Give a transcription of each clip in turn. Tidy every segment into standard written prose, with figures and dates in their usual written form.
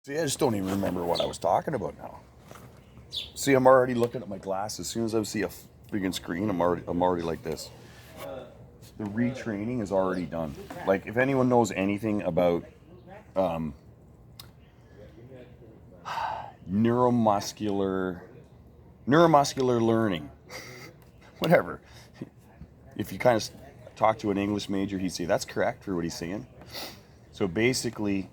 See, I just don't even remember what I was talking about now. See, I'm already looking at my glasses. As soon as I see a freaking screen, I'm already like this. The retraining is already done. Like, if anyone knows anything about um, neuromuscular learning, whatever. If you kind of talk to an English major, he'd say that's correct for what he's saying. So basically,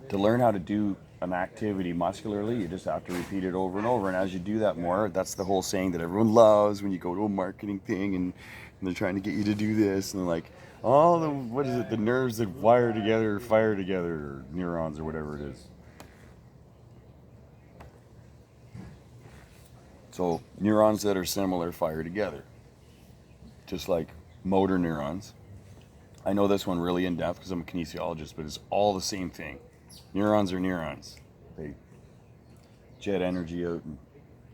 to learn how to do an activity muscularly, you just have to repeat it over and over. And as you do that more, that's the whole saying that everyone loves when you go to a marketing thing and they're trying to get you to do this. And they're like, all the, what is it, the nerves that wire together, fire together, or neurons or whatever it is. So neurons that are similar fire together. Just like motor neurons. I know this one really in depth because I'm a kinesiologist, but it's all the same thing. Neurons are neurons. They jet energy out, and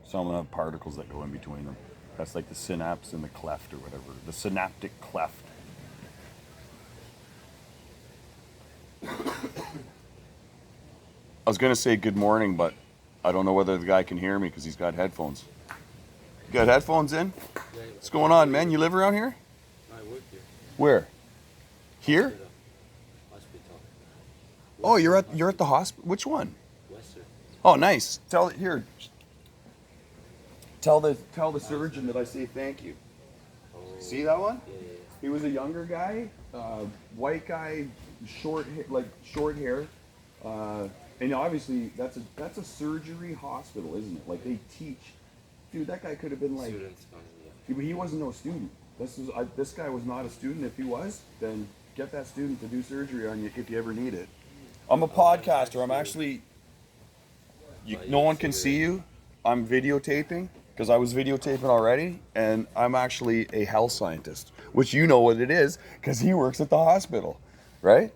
some of them have particles that go in between them. That's like the synapse and the cleft or whatever. The synaptic cleft. I was going to say good morning, but I don't know whether the guy can hear me because he's got headphones. You got headphones in? What's going on, man? You live around here? I work here. Where? Here? Hospital. Oh, you're at the hospital. Which one? Western. Oh, nice. Tell the surgeon that I say thank you. Oh. See that one? Yeah. He was a younger guy, white guy, short hair, and obviously that's a surgery hospital, isn't it? Like they teach. Dude, that guy could have been like. Students. He wasn't no student. This guy was not a student. If he was, then get that student to do surgery on you if you ever need it. I'm a podcaster. I'm actually. No one can see you. I'm videotaping because I was videotaping already, and I'm actually a health scientist, which you know what it is because he works at the hospital, right?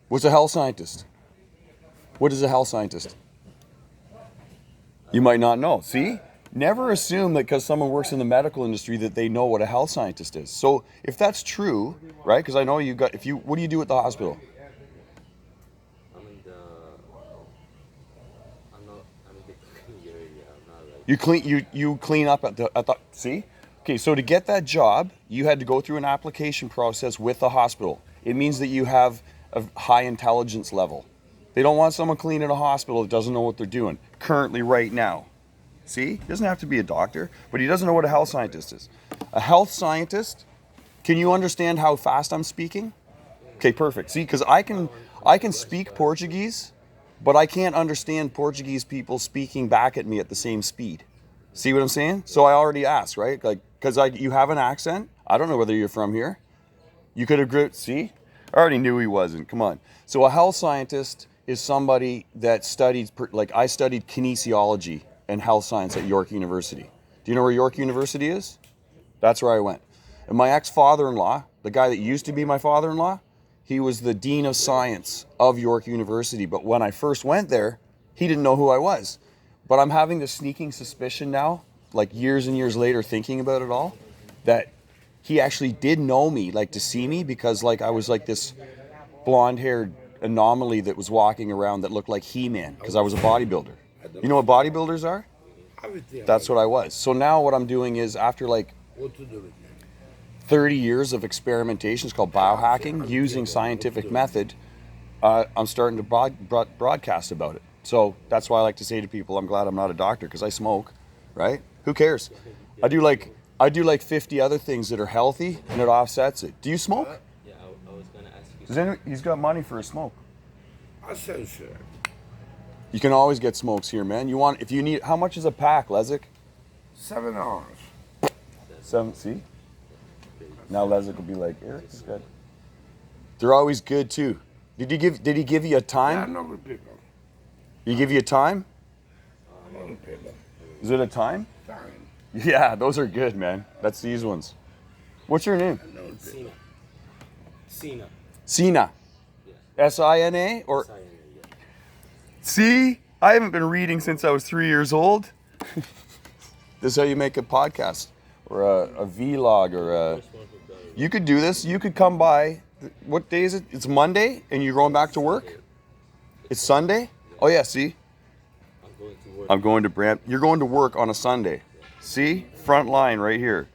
What's a health scientist? What is a health scientist? You might not know. See? Never assume that because someone works in the medical industry that they know what a health scientist is. So if that's true, right? Because I know what do you do at the hospital? I'm in the. I'm in the clean area. I'm not like. You clean up at the. See? Okay, so to get that job, you had to go through an application process with the hospital. It means that you have a high intelligence level. They don't want someone cleaning a hospital that doesn't know what they're doing currently right now. See? He doesn't have to be a doctor, but he doesn't know what a health scientist is. A health scientist, can you understand how fast I'm speaking? Okay, perfect. See, because I can speak Portuguese, but I can't understand Portuguese people speaking back at me at the same speed. See what I'm saying? So I already asked, right? Like, because you have an accent. I don't know whether you're from here. You could have see? I already knew he wasn't. Come on. So a health scientist is somebody that studied, like I studied kinesiology and health science at York University. Do you know where York University is? That's where I went. And my ex-father-in-law, the guy that used to be my father-in-law, he was the dean of science of York University. But when I first went there, he didn't know who I was. But I'm having this sneaking suspicion now, like years and years later thinking about it all, that he actually did know me, like to see me, because like I was like this blonde-haired anomaly that was walking around that looked like He-Man, because I was a bodybuilder. You know what bodybuilders are? That's what I was. So now what I'm doing is after like 30 years of experimentation, it's called biohacking, using scientific method, I'm starting to broadcast about it. So that's why I like to say to people, I'm glad I'm not a doctor because I smoke, right? Who cares? I do like 50 other things that are healthy and it offsets it. Do you smoke? Yeah, I was gonna ask you. He's got money for a smoke. I said sure. You can always get smokes here, man. If you need, how much is a pack, Lezik? $7. 7, see? Now Lezik will be like, Eric's good. They're always good too. Did he give you a Yeah, time? no good people. He give you a time? No good people. Is it a time? Fine. Yeah, those are good, man. That's these ones. What's your name? No good people. Sina. Sina. Yeah. S-I-N-A? Or Sina, yeah. see? I haven't been reading since I was 3 years old. This is how you make a podcast or a vlog or a... You could do this. You could come by. What day is it? It's Monday and you're going back to work? It's Sunday? Oh yeah, see? I'm going to work. I'm going to You're going to work on a Sunday. See? Front line right here.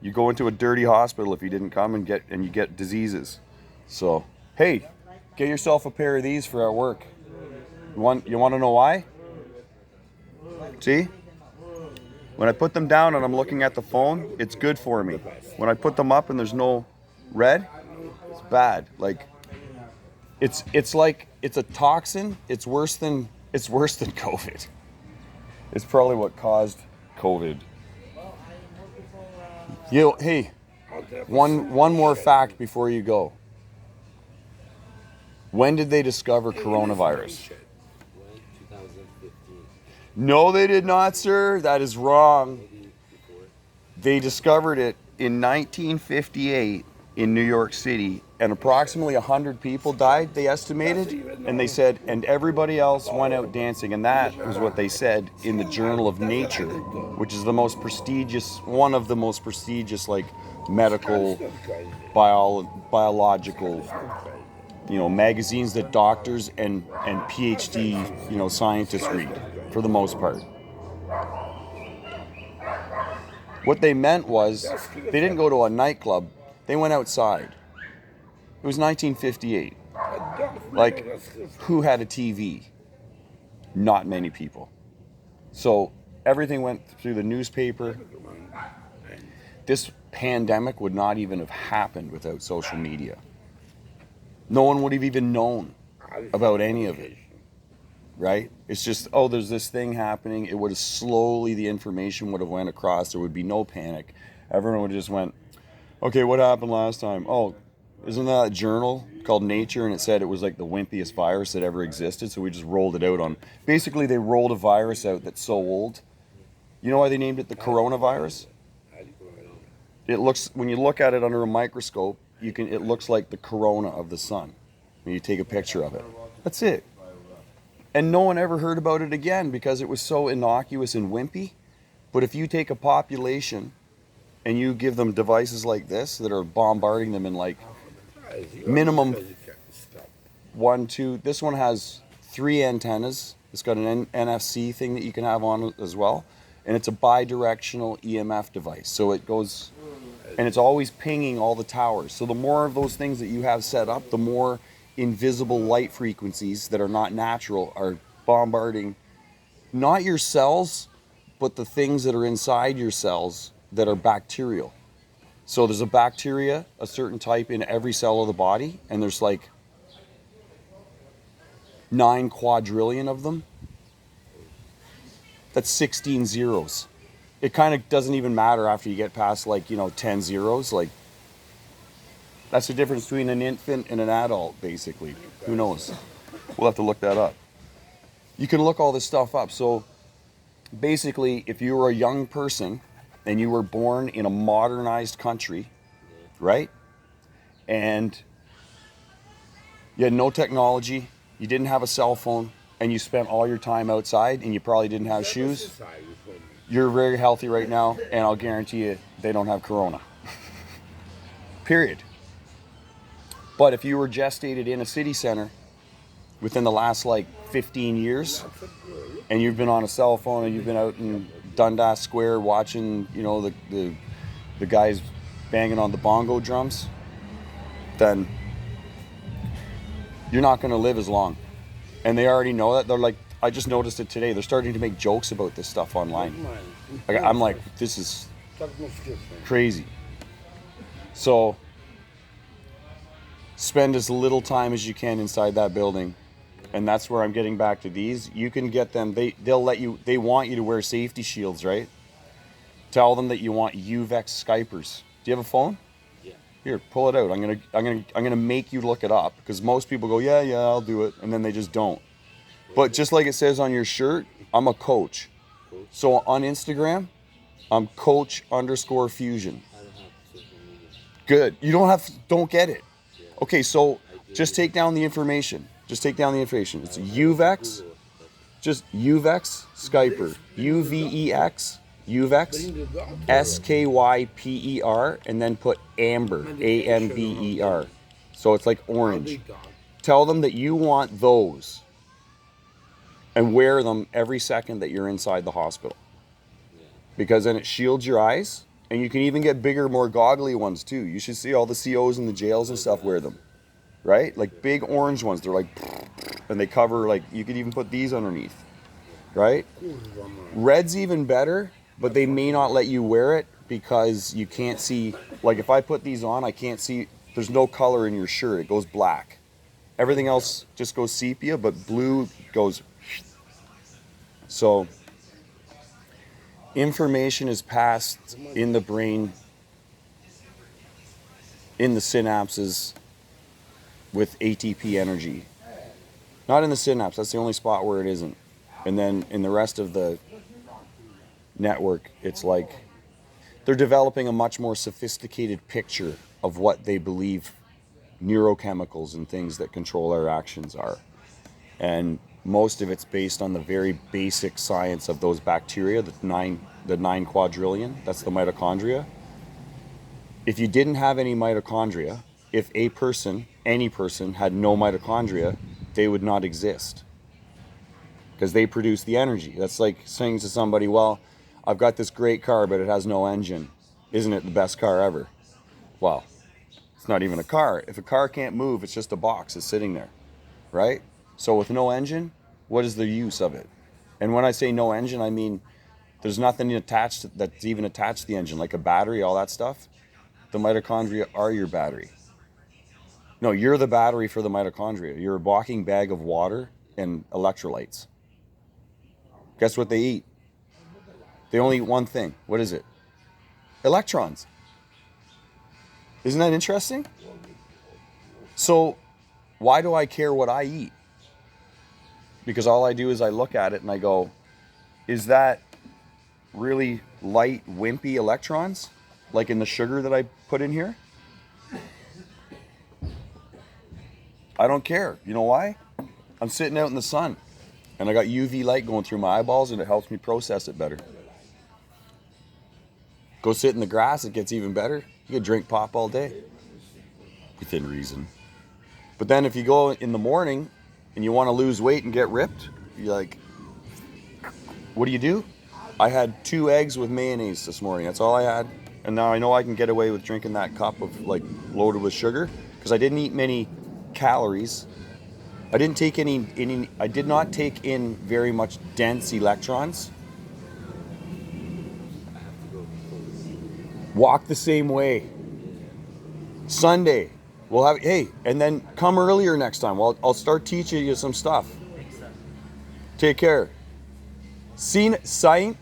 You go into a dirty hospital if you didn't come and you get diseases. So, hey, get yourself a pair of these for at work. You want to know why? See? When I put them down and I'm looking at the phone, it's good for me. When I put them up and there's no red, it's bad. Like it's a toxin. It's worse than COVID. It's probably what caused COVID. Hey, one more fact before you go. When did they discover coronavirus? When? 2015. No, they did not, sir. That is wrong. Maybe before. They discovered it in 1958 in New York City, and approximately 100 people died, they estimated, and they said, and everybody else went out dancing, and that was what they said in the Journal of Nature, which is one of the most prestigious, like, medical, biological, magazines that doctors and PhD, scientists read, for the most part. What they meant was, they didn't go to a nightclub, they went outside. It was 1958. Like, who had a TV? Not many people. So everything went through the newspaper. This pandemic would not even have happened without social media. No one would have even known about any of it, right? It's just, there's this thing happening. It would have slowly, the information would have went across. There would be no panic. Everyone would just went, okay, what happened last time? Oh, isn't that a journal called Nature? And it said it was like the wimpiest virus that ever existed. So we just rolled it out on, basically they rolled a virus out that's so old. You know why they named it the coronavirus? When you look at it under a microscope, it looks like the corona of the sun when you take a picture of it. That's it. And no one ever heard about it again because it was so innocuous and wimpy. But if you take a population and you give them devices like this that are bombarding them in like minimum 1, 2, this one has 3 antennas. It's got an NFC thing that you can have on as well. And it's a bidirectional EMF device. So it goes, and it's always pinging all the towers. So the more of those things that you have set up, the more invisible light frequencies that are not natural are bombarding not your cells, but the things that are inside your cells that are bacterial. So there's a bacteria, a certain type in every cell of the body, and there's like 9 quadrillion of them. That's 16 zeros. It kind of doesn't even matter after you get past 10 zeros. Like, that's the difference between an infant and an adult, basically. Who knows? We'll have to look that up. You can look all this stuff up. So basically, if you were a young person and you were born in a modernized country, right? And you had no technology, you didn't have a cell phone, and you spent all your time outside and you probably didn't have shoes, you're very healthy right now, and I'll guarantee you they don't have corona. Period. But if you were gestated in a city center within the last 15 years, and you've been on a cell phone and you've been out in Dundas Square watching, the guys banging on the bongo drums, then you're not going to live as long. And they already know that. They're like, I just noticed it today. They're starting to make jokes about this stuff online. I'm like, this is crazy. So spend as little time as you can inside that building. And that's where I'm getting back to these. You can get them. They want you to wear safety shields, right? Tell them that you want UVEX Skypers. Do you have a phone? Yeah. Here, pull it out. I'm gonna make you look it up, because most people go, yeah, I'll do it, and then they just don't. But just like it says on your shirt, I'm a coach. So on Instagram, I'm Coach_Fusion. I don't have social media. Good. Don't get it. Okay, so just take down the information. It's UVEX, just UVEX Skyper. UVEX, UVEX, SKYPER, and then put Amber, AMBER. So it's like orange. Tell them that you want those. and wear them every second that you're inside the hospital. Because then it shields your eyes, and you can even get bigger, more goggly ones too. You should see all the COs in the jails and stuff wear them, right? Like big orange ones. They're like, and they cover, like, you could even put these underneath, right? Red's even better, but they may not let you wear it because you can't see. Like if I put these on, I can't see. There's no color in your shirt. It goes black. Everything else just goes sepia, but blue goes. So information is passed in the brain, in the synapses with ATP energy. Not in the synapse, that's the only spot where it isn't. And then in the rest of the network, it's like they're developing a much more sophisticated picture of what they believe neurochemicals and things that control our actions are. And most of it's based on the very basic science of those bacteria, the nine quadrillion, that's the mitochondria. If you didn't have any mitochondria, if a person, any person, had no mitochondria, they would not exist. Because they produce the energy. That's like saying to somebody, well, I've got this great car, but it has no engine. Isn't it the best car ever? Well, it's not even a car. If a car can't move, it's just a box. It's sitting there, right? So with no engine, what is the use of it? And when I say no engine, I mean there's nothing attached that's even attached to the engine, like a battery, all that stuff. The mitochondria are your battery. No, you're the battery for the mitochondria. You're a walking bag of water and electrolytes. Guess what they eat? They only eat one thing. What is it? Electrons. Isn't that interesting? So why do I care what I eat? Because all I do is I look at it and I go, is that really light, wimpy electrons? Like in the sugar that I put in here? I don't care. You know why? I'm sitting out in the sun and I got UV light going through my eyeballs and it helps me process it better. Go sit in the grass, it gets even better. You could drink pop all day. Within reason. But then if you go in the morning and you want to lose weight and get ripped, you're like, what do? I had 2 eggs with mayonnaise this morning. That's all I had. And now I know I can get away with drinking that cup of like loaded with sugar because I didn't eat many calories. I didn't take I did not take in very much dense electrons. Walk the same way. Sunday, we'll have, hey, and then come earlier next time. Well, I'll start teaching you some stuff. Take care. Cena. See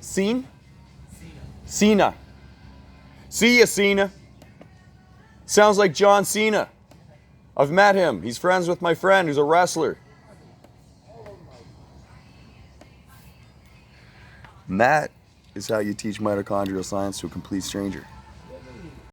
ya, Cena. Sounds like John Cena. I've met him. He's friends with my friend who's a wrestler. And that is how you teach mitochondrial science to a complete stranger.